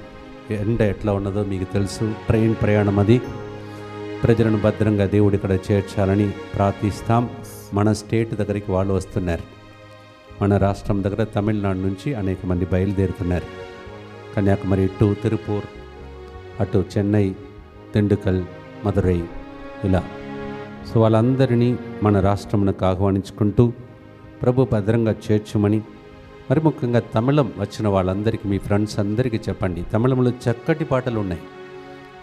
ఎండ ఎట్లా ఉన్నదో మీకు తెలుసు. ట్రైన్ ప్రయాణం అది. ప్రజలను భద్రంగా దేవుడు ఇక్కడ చేర్చాలని ప్రార్థిస్తాం. మన స్టేట్ దగ్గరికి వాళ్ళు వస్తున్నారు. మన రాష్ట్రం దగ్గర తమిళనాడు నుంచి అనేక మంది బయలుదేరుతున్నారు. కన్యాకుమారి టు తిరుపూర్, అటు చెన్నై, దిండుకల్, మదురై, ఇలా. సో వాళ్ళందరినీ మన రాష్ట్రమునకు ఆహ్వానించుకుంటూ ప్రభు భద్రంగా చేర్చమని, మరి ముఖ్యంగా తమిళం వచ్చిన వాళ్ళందరికీ, మీ ఫ్రెండ్స్ అందరికీ చెప్పండి. తమిళంలో చక్కటి పాటలు ఉన్నాయి.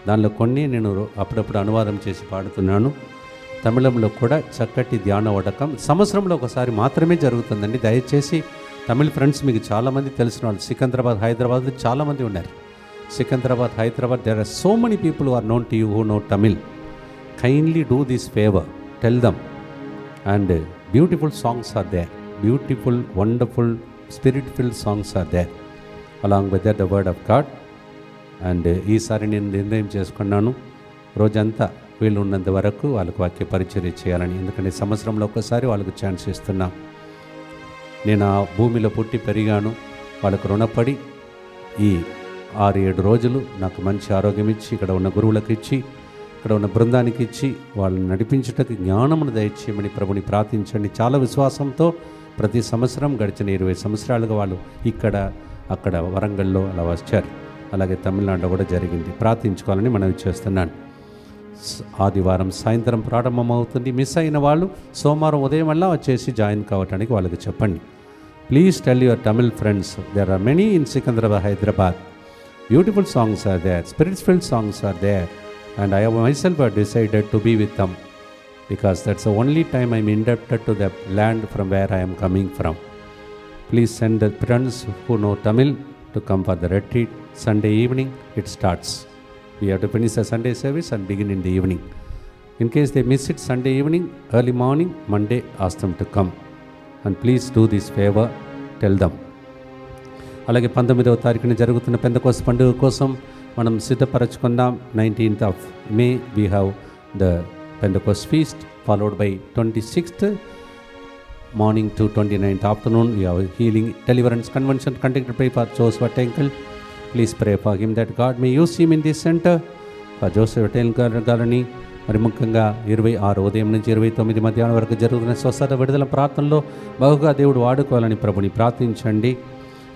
దానిలో కొన్ని నేను అప్పుడప్పుడు అనువాదం చేసి పాడుతున్నాను. తమిళంలో కూడా చక్కటి ధ్యాన వడకం సంవత్సరంలో ఒకసారి మాత్రమే జరుగుతుందండి. దయచేసి తమిళ ఫ్రెండ్స్ మీకు చాలామంది తెలిసిన వాళ్ళు సికింద్రాబాద్, హైదరాబాద్లో చాలామంది ఉన్నారు. Secunderabad, Hyderabad, there are so many people who are known to you who know Tamil. Kindly do this favour, tell them. And beautiful songs are there, beautiful wonderful spiritful songs are there along with the word of god. And ఈసారి నేను నిర్ణయం చేసుకున్నాను, రోజంతా వీళ్ళు ఉన్నంత వరకు వాళ్ళకు వాక్య పరిచర్య చేయాలని. ఎందుకంటే సంవత్సరంలో ఒక్కసారి వాళ్ళకు ఛాన్స్ ఇస్తున్నా. నేను ఆ భూమిలో పుట్టి పెరిగాను. వాళ్ళకు రుణపడి ఈ 6-7 రోజులు నాకు మంచి ఆరోగ్యం ఇచ్చి, ఇక్కడ ఉన్న గురువులకు ఇచ్చి, ఇక్కడ ఉన్న బృందానికి ఇచ్చి, వాళ్ళని నడిపించుటకు జ్ఞానమును దయచేయమని ప్రభుని ప్రార్థించండి. చాలా విశ్వాసంతో ప్రతి సంవత్సరం గడిచిన 20 సంవత్సరాలుగా వాళ్ళు ఇక్కడ, అక్కడ వరంగల్లో అలా వచ్చారు. అలాగే తమిళనాడులో కూడా జరిగింది. ప్రార్థించుకోవాలని మనవి చేస్తున్నాను. ఆదివారం సాయంత్రం ప్రారంభమవుతుంది. మిస్ అయిన వాళ్ళు సోమవారం ఉదయం వల్ల వచ్చేసి జాయిన్ కావటానికి వాళ్ళకి చెప్పండి. Please tell your Tamil friends, there are many in Secunderabad, Hyderabad. Beautiful songs are there, spiritful songs are there, and I have myself decided to be with them because that's the only time I'm indebted to the land from where I am coming from. Please send the friends who know Tamil to come for the retreat. Sunday evening it starts. We have to finish the Sunday service and begin in the evening. In case they miss it Sunday evening, early morning, Monday, ask them to come. And please do this favor, tell them. అలాగే 19వ తారీఖున జరుగుతున్న Pentecost పండుగ కోసం మనం సిద్ధపరచుకుందాం. 19th of May we have the Pentecost feast, followed by 26th morning to 29th afternoon we have healing deliverance convention conducted by Father Joseph Tenkel. Please pray for him that God may use him in this center. For Joseph Tenkel గారిని మరి ముఖ్యంగా 26 ఉదయం నుంచి 29 మధ్యాహ్నం వరకు జరుగుతున్న స్వస్థత విడుదల ప్రార్థనలో బహుగా దేవుడు వాడుకోవాలని ప్రభుని ప్రార్థించండి.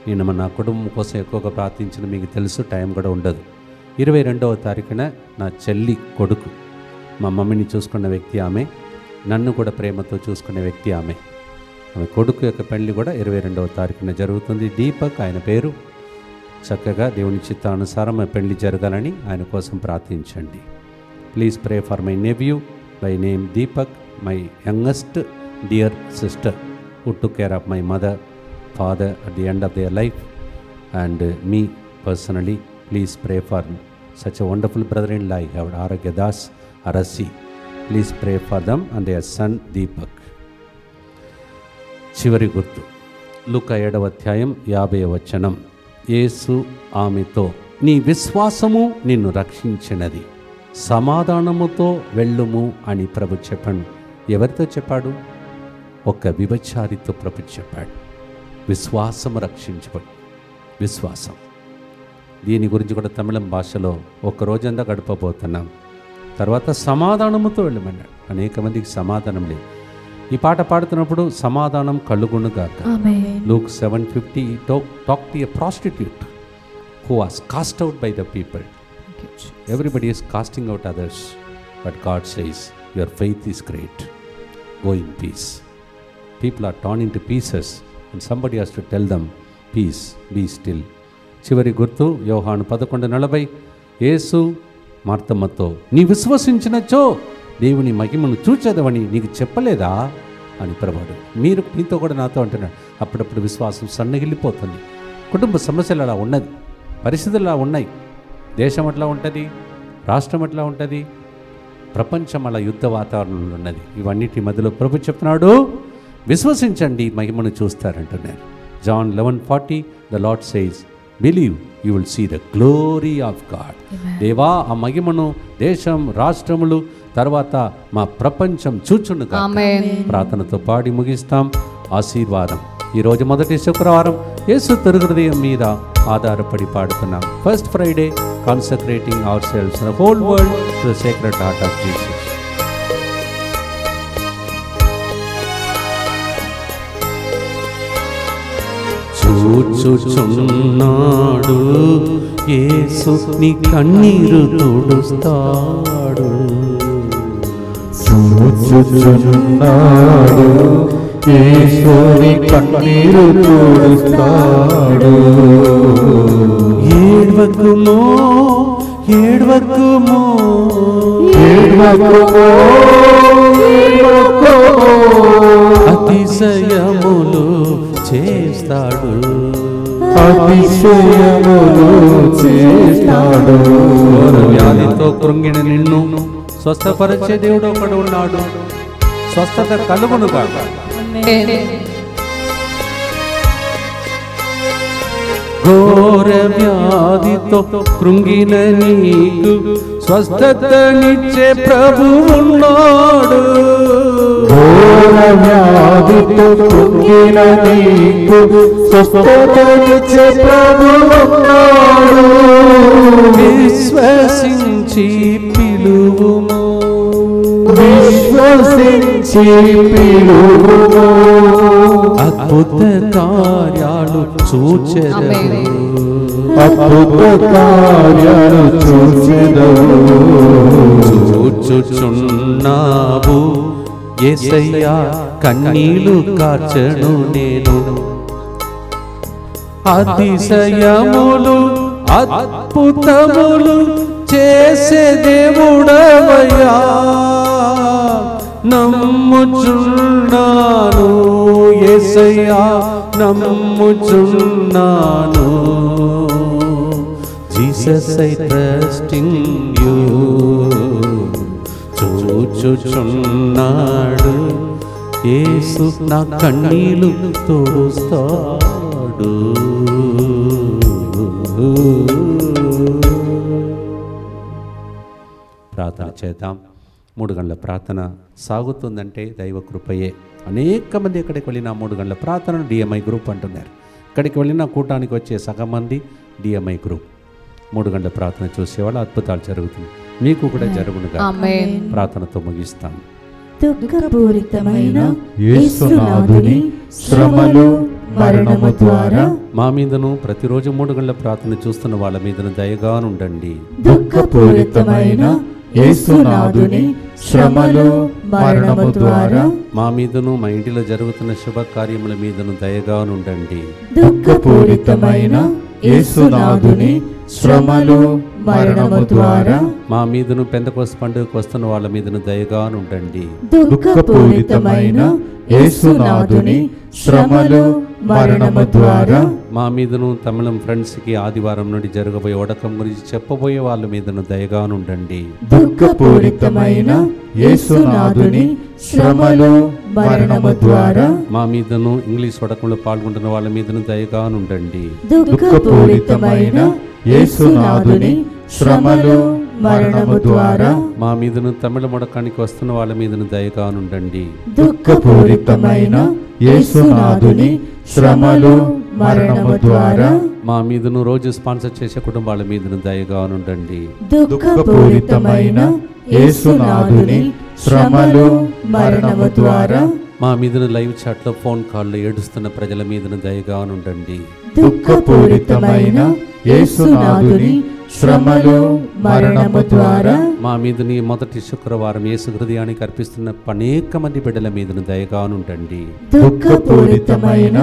నేను నా కుటుంబం కోసం ఎక్కువగా ప్రార్థించిన మీకు తెలుసు, టైం కూడా ఉండదు. 22వ తారీఖున నా చెల్లి కొడుకు, మా మమ్మీని చూసుకున్న వ్యక్తి ఆమె, నన్ను కూడా ప్రేమతో చూసుకునే వ్యక్తి ఆమె. ఆమె కొడుకు యొక్క పెళ్లి కూడా 22వ తారీఖున జరుగుతుంది. దీపక్ ఆయన పేరు. చక్కగా దేవుని చిత్తానుసారం పెళ్లి జరగాలని ఆయన కోసం ప్రార్థించండి. Please pray for my nephew by name Deepak, my youngest dear sister who took care of my mother, father at the end of their life, and me personally. Please pray for such a wonderful brother-in-law I have, Aragya Das Arasi. Please pray for them and their son Deepak. చివరి గుర్తు లూకా 7వ అధ్యాయం 50వ వచనం. యేసు ఆమెతో, నీ విశ్వాసము నిన్ను రక్షించినది, సమాధానముతో వెళ్ళుము అని ప్రభు చెప్పాడు. ఎవరితో చెప్పాడు? ఒక విభచారితో ప్రభు చెప్పాడు. విశ్వాసము రక్షించబడి, విశ్వాసం. దీని గురించి కూడా తమిళం భాషలో ఒక రోజంతా గడపబోతున్నాం. తర్వాత సమాధానముతో వెళ్ళమన్నాడు. అనేక మందికి సమాధానం లేదు. ఈ పాట పాడుతున్నప్పుడు సమాధానం కలుగునుగాక. Luke 7:50 talk to a prostitute who was cast out by the people. Everybody is casting out others, but God says your faith is great, go in peace. People are torn into pieces and somebody has to tell them peace, be still. చివరి గుర్తు యోహాను 11:40. యేసు మార్తమ్మతో, నీ విశ్వసించినచో దేవుని మహిమను చూచేదవని నీకు చెప్పలేదా అని ప్రభువాడు మీతో కూడా నాతో అంటున్నాడు. అప్పుడప్పుడు విశ్వాసం సన్నగిల్లిపోతుంది. కుటుంబ సమస్యలు అలా ఉన్నది, పరిస్థితులు అలా ఉన్నాయి, దేశం అట్లా ఉంటుంది, రాష్ట్రం అట్లా ఉంటుంది, ప్రపంచం అలా యుద్ధ వాతావరణంలో ఉన్నది. ఇవన్నిటి మధ్యలో ప్రభు చెప్తున్నాడు, విశ్వసించండి, మహిమను చూస్తారంటున్నారు. John 11:40 the Lord says, believe, you will see the glory of God. దేవా, ఆ మహిమను దేశం, రాష్ట్రములు, తర్వాత మా ప్రపంచం చూచునుగా. ప్రార్థనతో పాడి ముగిస్తాం. ఆశీర్వాదం. ఈరోజు మొదటి శుక్రవారం యేసు తిరుహృదయం మీద ఆధారపడి పాడుతున్నాం. First Friday consecrating ourselves the whole world to the sacred heart of Jesus. చూచుచున్నాడు యేసు నీ కన్నీరు తుడుస్తాడు. చూచుచున్నాడు యేసు నీ కన్నీరు తుడుస్తాడు. ఏడ్వకుమో ఏడ్వకుమో ఏడ్వకుమో అతిశయములు చేస్తాడు, అతిశయములు చేస్తాడు. వ్యాధితో కృంగిన నిన్ను స్వస్థపరిచే దేవుడు ఒకడు ఉన్నాడు. స్వస్థత కలుగును కాక. ఘోర వ్యాధితో కృంగిన నీకు స్వస్థతనిచ్చే ప్రభు ఉన్నాడు. ఘోర వ్యాధితో కృంగిన నీకు స్వస్థతనిచ్చే ప్రభు ఉన్నాడు. విశ్వసించి పిలువుము, విశ్వసించి పిలువుము, అద్భుత కార్యాలు చూచెదవు, అద్భుత కార్యాలు చూచెదవు. చూచుచున్నావు యేసయ్యా కన్నీలు కార్చను నేను, అతిశయములు అద్భుతములు చేసే దేవుడవయ్యా. నమ్ముచున్నాను యేసయ్యా, నమ్ముచున్నాను. Jesus I trust in you. చూచుచున్నాడు యేసు నా కన్నీలు తుడుస్తాడు. ప్రార్థన చేద్దాం. 3 గంటల ప్రార్థన సాగుతుందంటే దైవ కృపయే. అనేక మంది ఎక్కడికి వెళ్ళినా 3 గంటల ప్రార్థనను డిఎంఐ గ్రూప్ అంటున్నారు. ఇక్కడికి వెళ్ళిన కూటానికి వచ్చే సగం మంది డిఎంఐ గ్రూప్. 3 గంటల ప్రార్థన చూసేవాళ్ళు అద్భుతాలు జరుగుతుంది. మీకు కూడా జరుగునుగా. ప్రార్థనతో ముగిస్తాం. దుఃఖపూరితమైన యేసునాథుని శ్రమలు మరణము ద్వారా మా మీదను ప్రతిరోజు 3 గంటల ప్రార్థన చూస్తున్న వాళ్ళ మీదను దయగా ఉండండి. దుఃఖపూరితమైన యేసునాథుని శ్రమలు మరణము ద్వారా మా మీదను మా ఇంటిలో జరుగుతున్న శుభకార్యముల మీదను దయగా ఉండండి. దుఃఖపూరితమైన యేసునాథుని శ్రమలు మరణము ద్వారా మా మీదను పెంతెకొస్తు పండుగకు వస్తున్న వాళ్ళ మీదను దయగా ఉండండి. దుఃఖపూరితమైన యేసునాథుని శ్రమలు మరణము ద్వారా మా మీదను తమిళం ఫ్రెండ్స్కి ఆదివారం నుండి జరగబోయే వడకం గురించి చెప్పబోయే వాళ్ళ మీదను దయగా ఉండండి. దుఃఖపూరితమైన యేసునాథుని శ్రమలు మరణము ద్వారా మా మీదను ఇంగ్లీష్ వడకంలో పాల్గొంటున్న వాళ్ళ మీదను దయగా ఉండండి. దుఃఖపూరితమైన యేసునాథుని శ్రమలు మరణము ద్వారా మా మీదను తమిళ వడకానికి వస్తున్న వాళ్ళ మీదను దయగా ఉండండి. దుఃఖపూరితమైన యేసునాథుని శ్రమలు మరణము ద్వారా మా మీదను రోజు స్పాన్సర్ చేసే కుటుంబాల మీదను దయగా ఉండండి. దుఃఖపూరితమైన యేసునాథుని శ్రమలు మరణము ద్వారా మా మీదను లైవ్ చాట్లో ఫోన్ కాల్లో ఏడుస్తున్న ప్రజల మీదను దయగా ఉండండి. దుఃఖపూరితమైన యేసునాథుని శ్రమలు మరణము ద్వారా మా మీదని మొదటి శుక్రవారం యేసు హృదయానికి అర్పిస్తున్న అనేక మంది బిడ్డల మీదను దయగా ఉండండి. దుఃఖపూరితమైన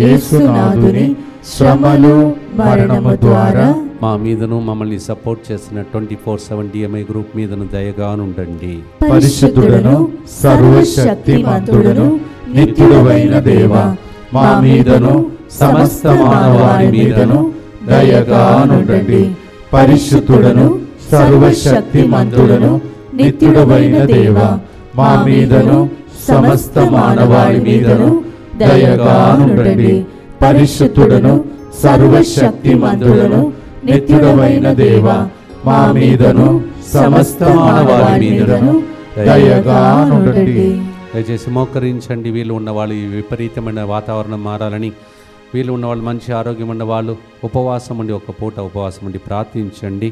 యేసునాథుని శ్రమలు మరణము ద్వారా మా మీదను మమ్మల్ని సపోర్ట్ చేసిన 24/7 DMI గ్రూప్ మీదను దయగా ఉండండి. పరిశుద్ధుడను సర్వశక్తిమంతుడను నిత్యుడైన దేవా, మా మీదను సమస్త మానవాళి మీదను దయగా ఉండండి. పరిశుద్ధుడను సర్వశక్తిమంతుడను నిత్యుడైన దేవా, మా మీదను సమస్త మానవాళి మీదను దయగా ఉండండి. పరిశుద్ధుడను సర్వశక్తిమంతుడను నిత్యుడైన దేవా, మా మీదను సమస్త మానవాళి మీదను దయగా ఉండండి. దయచేసి మోకరించండి. వీళ్ళు ఉన్న వాళ్ళు ఈ విపరీతమైన వాతావరణం మారాలని, వీళ్ళు ఉన్న వాళ్ళు మంచి ఆరోగ్యం ఉన్న వాళ్ళు ఉపవాసం ఉండి ఒక పూట ఉపవాసం ఉండి ప్రార్థించండి.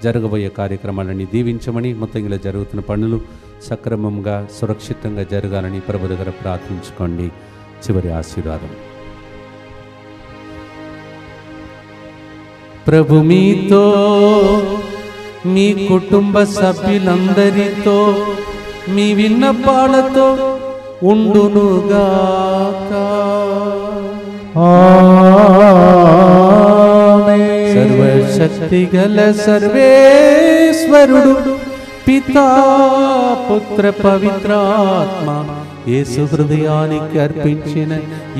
జరగబోయే కార్యక్రమాలన్నీ దీవించమని, మొత్తంగా జరుగుతున్న పనులు సక్రమంగా సురక్షితంగా జరగాలని ప్రభు దగ్గర ప్రార్థించుకోండి. చివరి ఆశీర్వాదం. ప్రభు మీతో మీ కుటుంబ సభ్యులందరితో మీ విన్నపాలతో ఉండునుగాక. సర్వశక్తి గల సర్వేశ్వరుడు పితా పుత్ర పవిత్రాత్మ యేసు హృదయానికి అర్పించిన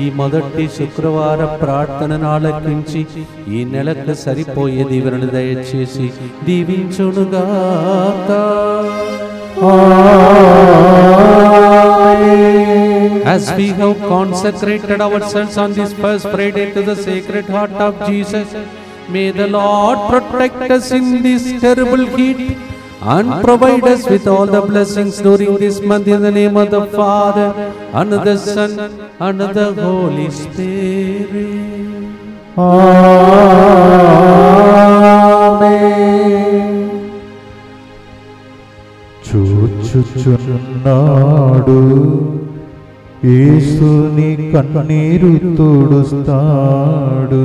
ఈ మొదటి శుక్రవార ప్రార్థనను ఆలకించి ఈ నెలకు సరిపోయే దీవెనలు దయచేసి దీవించునుగాక. As we have consecrated ourselves on this first Friday to the Sacred Heart of Jesus, may the Lord protect us in this terrible heat and provide us with all the blessings during this month, in the name of the Father and the Son and the Holy Spirit. Amen. చూచుచున్నాడు యేసుని కన్నీరు తుడుస్తాడు.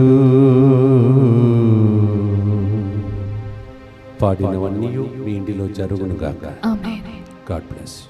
పాడినవన్నీ మీ ఇంటిలో జరుగునుగాక. ఆమేన్. God bless you.